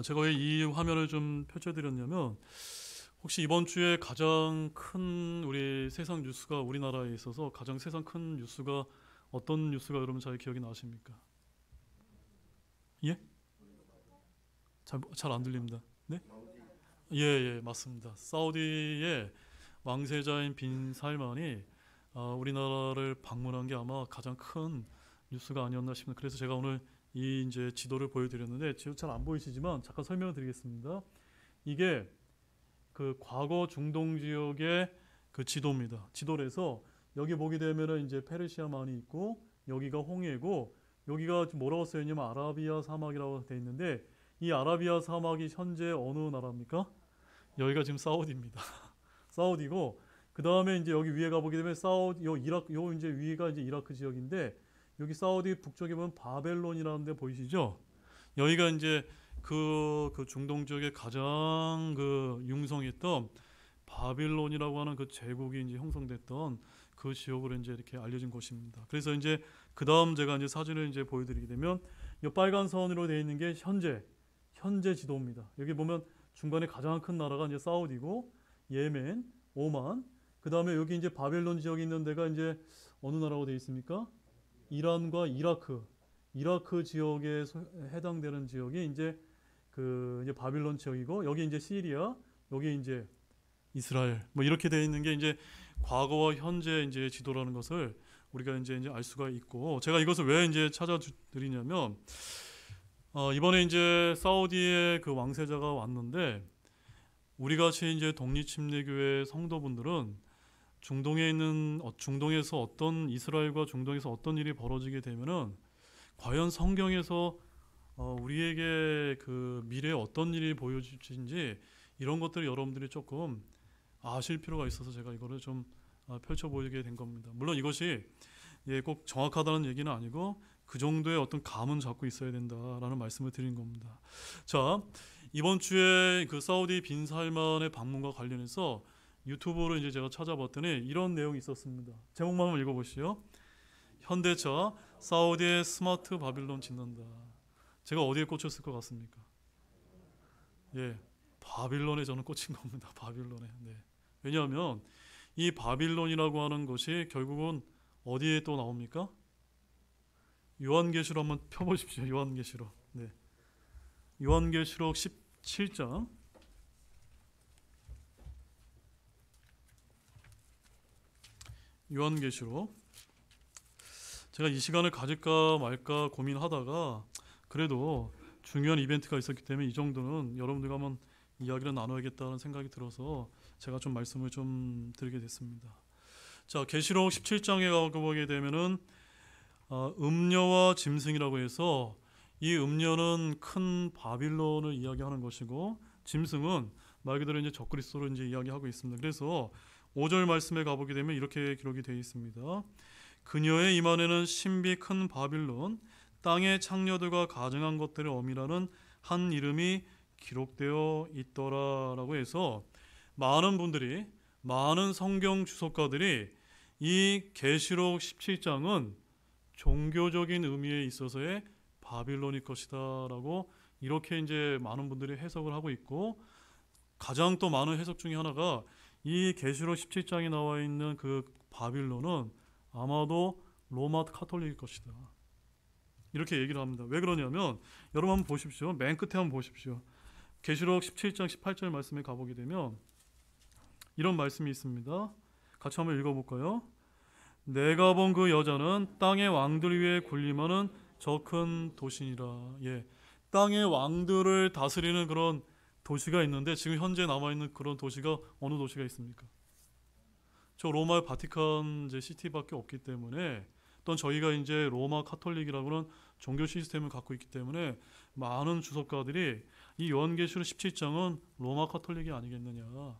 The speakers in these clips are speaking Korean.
제가 왜 이 화면을 좀 펼쳐드렸냐면 혹시 이번 주에 가장 큰 우리 세상 뉴스가 우리나라에 있어서 가장 세상 큰 뉴스가 어떤 뉴스가 여러분 잘 기억이 나십니까? 예? 잘 안 들립니다. 네? 예, 예, 맞습니다. 사우디의 왕세자인 빈 살만이 우리나라를 방문한 게 아마 가장 큰 뉴스가 아니었나 싶습니다. 그래서 제가 오늘 이 이제 지도를 보여드렸는데 지금 잘 안 보이시지만 잠깐 설명을 드리겠습니다. 이게 그 과거 중동 지역의 그 지도입니다. 지도에서 여기 보게 되면은 이제 페르시아만이 있고 여기가 홍해고 여기가 뭐라고 쓰여 있냐면 아라비아 사막이라고 돼 있는데 이 아라비아 사막이 현재 어느 나라입니까? 여기가 지금 사우디입니다. 사우디고 그 다음에 이제 여기 위에 가보게 되면 사우디 요 이라크 요 이제 위가 이제 이라크 지역인데 여기 사우디 북쪽에 보면 바벨론이라는 데 보이시죠? 여기가 이제 그 중동 지역에 가장 그 융성했던 바빌론이라고 하는 그 제국이 이제 형성됐던 그 지역으로 이제 이렇게 알려진 곳입니다. 그래서 이제 그 다음 제가 이제 사진을 이제 보여드리게 되면 이 빨간 선으로 되어 있는 게 현재 지도입니다. 여기 보면 중간에 가장 큰 나라가 이제 사우디고 예멘, 오만, 그 다음에 여기 이제 바벨론 지역이 있는 데가 이제 어느 나라고 되어 있습니까? 이란과 이라크 지역에 해당되는 지역이 이제 그 이제 바빌론 지역이고 여기 이제 시리아, 여기 이제 이스라엘 뭐 이렇게 되어 있는 게 이제 과거와 현재 이제 지도라는 것을 우리가 이제 알 수가 있고 제가 이것을 왜 이제 찾아드리냐면 이번에 이제 사우디의 그 왕세자가 왔는데 우리 같이 이제 독립침례교회 성도분들은 중동에 있는 중동에서 어떤 이스라엘과 중동에서 어떤 일이 벌어지게 되면은 과연 성경에서 우리에게 그 미래에 어떤 일이 보여질지 이런 것들을 여러분들이 조금 아실 필요가 있어서 제가 이거를 좀 펼쳐 보이게 된 겁니다. 물론 이것이 꼭 정확하다는 얘기는 아니고 그 정도의 어떤 감은 잡고 있어야 된다라는 말씀을 드린 겁니다. 자, 이번 주에 그 사우디 빈 살만의 방문과 관련해서 유튜브로 이제 제가 찾아봤더니 이런 내용이 있었습니다. 제목만 한번 읽어보시죠. 현대차 사우디의 스마트 바빌론 짓는다. 제가 어디에 꽂혔을 것 같습니까? 예, 바빌론에 저는 꽂힌 겁니다. 바빌론에. 네. 왜냐하면 이 바빌론이라고 하는 것이 결국은 어디에 또 나옵니까? 요한계시록 한번 펴보십시오. 요한계시록. 네. 요한계시록 17장. 요한계시록. 제가 이 시간을 가질까 말까 고민하다가 그래도 중요한 이벤트가 있었기 때문에 이 정도는 여러분들과 한번 이야기를 나눠야겠다는 생각이 들어서 제가 좀 말씀을 좀 드리게 됐습니다. 자, 계시록 17장에 가보게 되면은 음녀와 짐승이라고 해서 이 음녀는 큰 바빌론을 이야기하는 것이고 짐승은 말 그대로 이제 적그리스도로 이제 이야기하고 있습니다. 그래서 5절 말씀에 가보게 되면 이렇게 기록이 되어 있습니다. 그녀의 임안에는 신비 큰 바빌론 땅의 창녀들과 가증한 것들의 어미라는 한 이름이 기록되어 있더라라고 해서 많은 분들이 많은 성경 주석가들이 이 계시록 17장은 종교적인 의미에 있어서의 바빌론일 것이다라고 이렇게 이제 많은 분들이 해석을 하고 있고 가장 또 많은 해석 중에 하나가 이 계시록 17장에 나와 있는 그 바빌론은 아마도 로마 카톨릭일 것이다. 이렇게 얘기를 합니다. 왜 그러냐면 여러분 한번 보십시오. 맨 끝에 한번 보십시오. 계시록 17장 18절 말씀에 가보게 되면 이런 말씀이 있습니다. 같이 한번 읽어볼까요? 내가 본 그 여자는 땅의 왕들 위에 군림하는 저 큰 도시니라. 예, 땅의 왕들을 다스리는 그런 도시가 있는데 지금 현재 남아있는 그런 도시가 어느 도시가 있습니까? 저 로마의 바티칸 이제 시티밖에 없기 때문에 또 저희가 이제 로마 카톨릭이라고는 종교 시스템을 갖고 있기 때문에 많은 주석가들이 이 요한계시록 17장은 로마 카톨릭이 아니겠느냐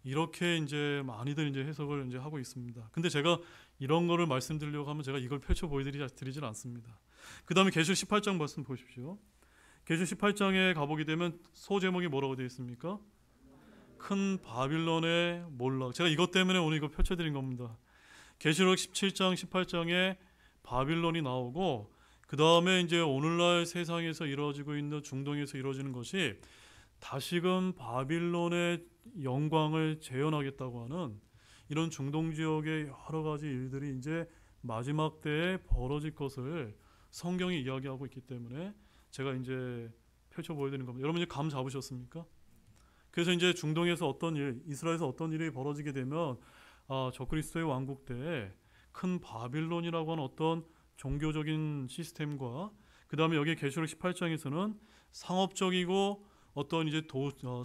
이렇게 이제 많이들 이제 해석을 이제 하고 있습니다. 근데 제가 이런 거를 말씀드리려고 하면 제가 이걸 펼쳐 보여드리질 않습니다. 그 다음에 계시록 18장 말씀 보십시오. 계시록 18장에 가보게 되면 소제목이 뭐라고 되어 있습니까? 큰 바빌론의 몰락. 제가 이것 때문에 오늘 이거 펼쳐드린 겁니다. 계시록 17장 18장에 바빌론이 나오고 그 다음에 이제 오늘날 세상에서 이루어지고 있는 중동에서 이루어지는 것이 다시금 바빌론의 영광을 재현하겠다고 하는 이런 중동 지역의 여러 가지 일들이 이제 마지막 때에 벌어질 것을 성경이 이야기하고 있기 때문에 제가 이제 펼쳐 보여드리는 겁니다. 여러분 이제 감 잡으셨습니까? 그래서 이제 중동에서 어떤 일, 이스라엘에서 어떤 일이 벌어지게 되면 적그리스도의 왕국 때에 큰 바빌론이라고 하는 어떤 종교적인 시스템과 그 다음에 여기 계시록 18장에서는 상업적이고 어떤 이제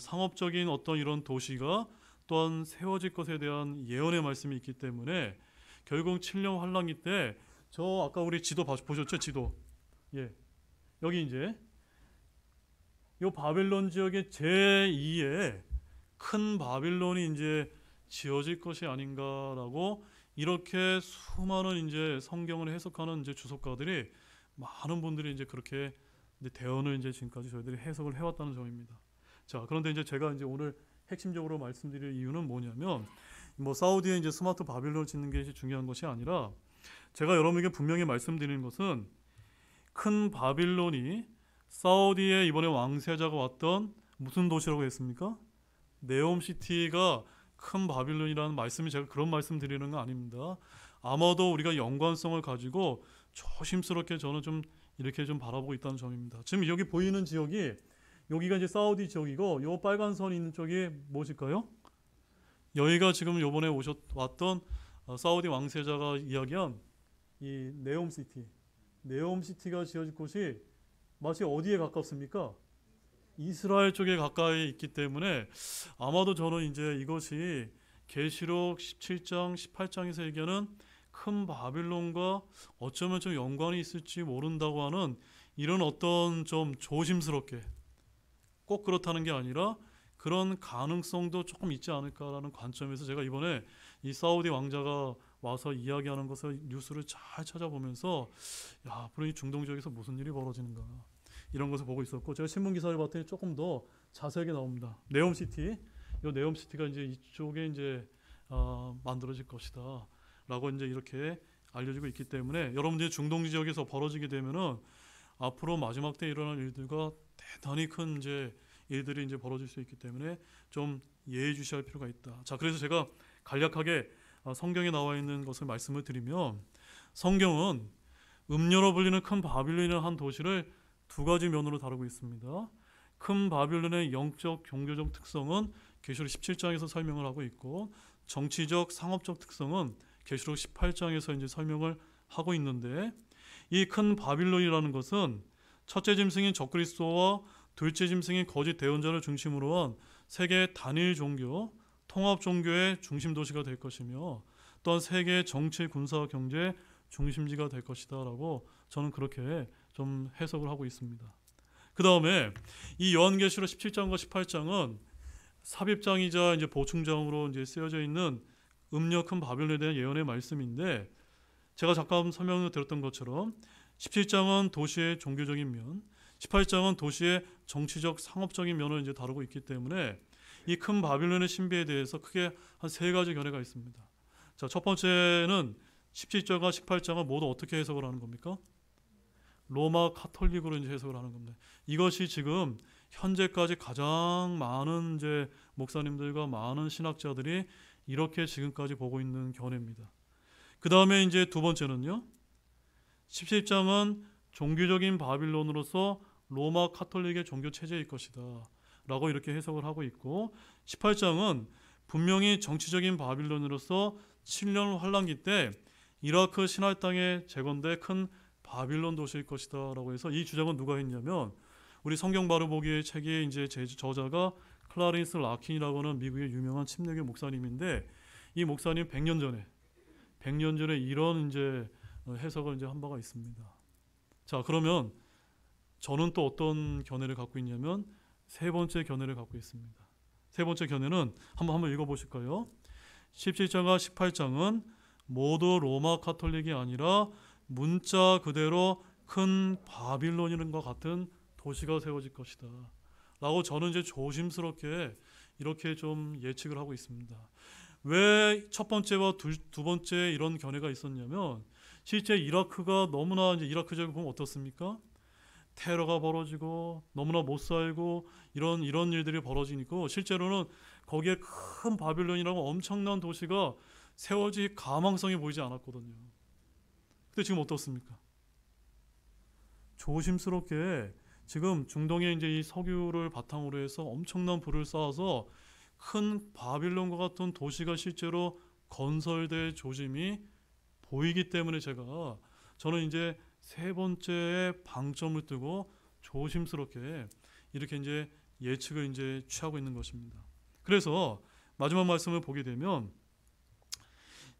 상업적인 어떤 이런 도시가 또한 세워질 것에 대한 예언의 말씀이 있기 때문에 결국 7년 환란기 때 저 아까 우리 지도 보셨죠? 지도. 예. 여기 이제 요 바벨론 지역의 제2의 큰 바빌론이 이제 지어질 것이 아닌가라고 이렇게 수많은 이제 성경을 해석하는 이제 주석가들이 많은 분들이 이제 그렇게 이제 대언을 이제 지금까지 저희들이 해석을 해왔다는 점입니다. 자, 그런데 이제 제가 이제 오늘 핵심적으로 말씀드릴 이유는 뭐냐면 뭐 사우디에 이제 스마트 바빌론을 짓는 게 중요한 것이 아니라 제가 여러분에게 분명히 말씀드리는 것은 큰 바빌론이 사우디에 이번에 왕세자가 왔던 무슨 도시라고 했습니까? 네옴시티가 큰 바빌론이라는 말씀이 제가 그런 말씀 드리는 거 아닙니다. 아마도 우리가 연관성을 가지고 조심스럽게 저는 좀 이렇게 좀 바라보고 있다는 점입니다. 지금 여기 보이는 지역이 여기가 이제 사우디 지역이고 요 빨간 선이 있는 쪽이 무엇일까요? 여기가 지금 요번에 왔던 사우디 왕세자가 이야기한 이 네옴시티. 네옴시티가 지어질 곳이 마치 어디에 가깝습니까? 이스라엘 쪽에 가까이 있기 때문에 아마도 저는 이제 이것이 계시록 17장, 18장에서 얘기하는 큰 바빌론과 어쩌면 좀 연관이 있을지 모른다고 하는 이런 어떤 좀 조심스럽게 꼭 그렇다는 게 아니라 그런 가능성도 조금 있지 않을까라는 관점에서 제가 이번에 이 사우디 왕자가 와서 이야기하는 것을 뉴스를 잘 찾아보면서 야, 앞으로 이 중동 지역에서 무슨 일이 벌어지는가 이런 것을 보고 있었고 제가 신문 기사를 봤더니 조금 더 자세하게 나옵니다. 네옴시티, 이 네옴시티가 이제 이쪽에 이제 만들어질 것이다라고 이제 이렇게 알려지고 있기 때문에 여러분들이 중동 지역에서 벌어지게 되면은 앞으로 마지막 때 일어날 일들과 대단히 큰 이제 일들이 이제 벌어질 수 있기 때문에 좀 예의주시할 필요가 있다. 자, 그래서 제가 간략하게 성경에 나와 있는 것을 말씀을 드리면 성경은 음녀로 불리는 큰 바빌론이라는 한 도시를 두 가지 면으로 다루고 있습니다. 큰 바빌론의 영적, 종교적 특성은 계시록 17장에서 설명을 하고 있고 정치적, 상업적 특성은 계시록 18장에서 이제 설명을 하고 있는데 이 큰 바빌론이라는 것은 첫째 짐승인 적그리스도와 둘째 짐승인 거짓 대언자를 중심으로 한 세계 단일 종교, 통합 종교의 중심 도시가 될 것이며 또한 세계 정치, 군사, 경제 중심지가 될 것이다라고 저는 그렇게 좀 해석을 하고 있습니다. 그 다음에 이 요한계시록 17장과 18장은 삽입장이자 이제 보충장으로 이제 쓰여져 있는 음녀 큰 바빌론에 대한 예언의 말씀인데 제가 잠깐 설명을 드렸던 것처럼 17장은 도시의 종교적인 면, 18장은 도시의 정치적 상업적인 면을 이제 다루고 있기 때문에 이 큰 바빌론의 신비에 대해서 크게 한 세 가지 견해가 있습니다. 자, 첫 번째는 17장과 18장을 모두 어떻게 해석을 하는 겁니까? 로마 카톨릭으로 이제 해석을 하는 겁니다. 이것이 지금 현재까지 가장 많은 이제 목사님들과 많은 신학자들이 이렇게 지금까지 보고 있는 견해입니다. 그 다음에 이제 두 번째는요. 17장은 종교적인 바빌론으로서 로마 카톨릭의 종교 체제일 것이다 라고 이렇게 해석을 하고 있고 18장은 분명히 정치적인 바빌론으로서 7년 환란기 때 이라크 신할 땅에 재건된 큰 바빌론 도시일 것이다 라고 해서 이 주장은 누가 했냐면 우리 성경 바로 보기의 책의 이제 저자가 클라린스 라킨이라고 하는 미국의 유명한 침례교 목사님인데 이 목사님 100년 전에 이런 이제 해석을 이제 한 바가 있습니다. 자, 그러면 저는 또 어떤 견해를 갖고 있냐면 세 번째 견해를 갖고 있습니다. 세 번째 견해는 한번 읽어보실까요? 17장과 18장은 모두 로마 카톨릭이 아니라 문자 그대로 큰 바빌론이라는 것 같은 도시가 세워질 것이다 라고 저는 이제 조심스럽게 이렇게 좀 예측을 하고 있습니다. 왜 첫 번째와 두 번째 이런 견해가 있었냐면 실제 이라크가 너무나 이제 이라크 지역을 보면 어떻습니까? 테러가 벌어지고 너무나 못 살고 이런 일들이 벌어지니까 실제로는 거기에 큰 바빌론이라고 엄청난 도시가 세워질 가망성이 보이지 않았거든요. 근데 지금 어떻습니까? 조심스럽게 지금 중동에 이제 이 석유를 바탕으로 해서 엄청난 부를 쌓아서 큰 바빌론과 같은 도시가 실제로 건설될 조짐이 보이기 때문에 저는 이제 세 번째 방점을 뜨고 조심스럽게 이렇게 이제 예측을 이제 취하고 있는 것입니다. 그래서 마지막 말씀을 보게 되면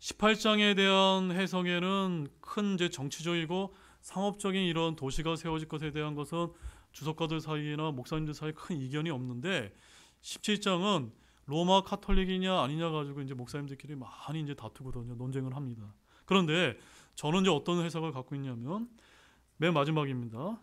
18장에 대한 해석에는 큰 이제 정치적이고 상업적인 이런 도시가 세워질 것에 대한 것은 주석가들 사이나 목사님들 사이에 큰 이견이 없는데 17장은 로마 카톨릭이냐 아니냐 가지고 이제 목사님들끼리 많이 이제 다투거든요. 논쟁을 합니다. 그런데 저는 이제 어떤 해석을 갖고 있냐면 맨 마지막입니다.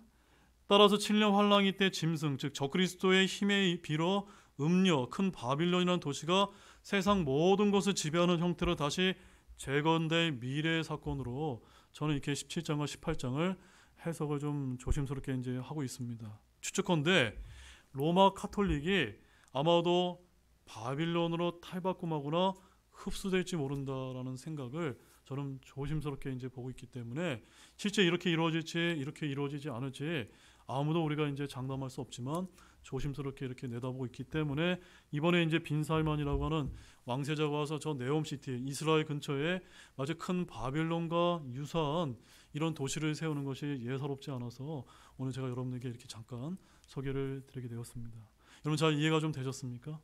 따라서 7년 환란기 때 짐승 즉 적그리스도의 힘에 빌어 음녀 큰 바빌론이라는 도시가 세상 모든 것을 지배하는 형태로 다시 재건될 미래의 사건으로 저는 이렇게 17장과 18장을 해석을 좀 조심스럽게 이제 하고 있습니다. 추측컨대 로마 카톨릭이 아마도 바빌론으로 탈바꿈하거나 흡수될지 모른다라는 생각을 저는 조심스럽게 이제 보고 있기 때문에 실제 이렇게 이루어질지 이렇게 이루어지지 않을지 아무도 우리가 이제 장담할 수 없지만 조심스럽게 이렇게 내다보고 있기 때문에 이번에 이제 빈살만이라고 하는 왕세자가 와서 저 네옴시티 이스라엘 근처에 아주 큰 바빌론과 유사한 이런 도시를 세우는 것이 예사롭지 않아서 오늘 제가 여러분에게 이렇게 잠깐 소개를 드리게 되었습니다. 여러분 잘 이해가 좀 되셨습니까?